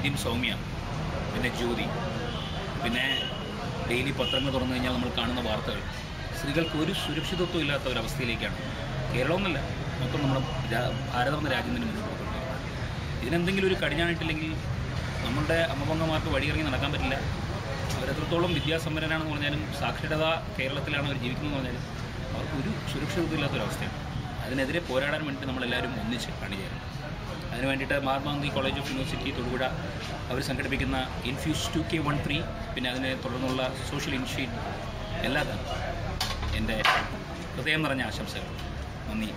ആദ്യം സൗമ്യ, പിന്നെ ജ്യോതി, പിന്നെ ഡെയിലി പത്രങ്ങൾ തുറന്നു കഴിഞ്ഞാൽ നമ്മൾ കാണുന്ന വാർത്തകൾ സ്ത്രീകൾക്ക് ഒരു സുരക്ഷിതത്വം ഇല്ലാത്ത ഒരവസ്ഥയിലേക്കാണ് കേരളമെന്നല്ല മൊത്തം നമ്മുടെ ഭാരതം എന്ന രാജ്യം തന്നെ മുന്നോട്ട് പോകുന്നത്. ഇതിനെന്തെങ്കിലും ഒരു കടിഞ്ഞാണിട്ടില്ലെങ്കിൽ നമ്മളുടെ അമ്മപങ്കമാർക്ക് വഴിയിറങ്ങി നടക്കാൻ പറ്റില്ല. അവരെത്രത്തോളം വിദ്യാസമ്പന്നരാണെന്ന് പറഞ്ഞാലും സാക്ഷരത കേരളത്തിലാണ് അവർ ജീവിക്കുന്നതെന്ന് പറഞ്ഞാലും അവർക്ക് ഒരു സുരക്ഷിതത്വം ഇല്ലാത്തൊരവസ്ഥയാണ്. അതിനെതിരെ പോരാടാൻ വേണ്ടിയിട്ട് നമ്മളെല്ലാവരും ഒന്നിച്ച് അണിചേരണം. അതിന് വേണ്ടിയിട്ട് Mahatma Gandhi college of university Thodupuzha അവർ സംഘടിപ്പിക്കുന്ന ഇൻഫ്യൂസ് 2K13 പിന്നെ അതിനെ തുടർന്നുള്ള സോഷ്യൽ ഇനിഷ്യേറ്റീവ് എല്ലാത്തിനും എൻ്റെ ഹൃദയം നിറഞ്ഞ ആശംസകൾ. നന്ദി.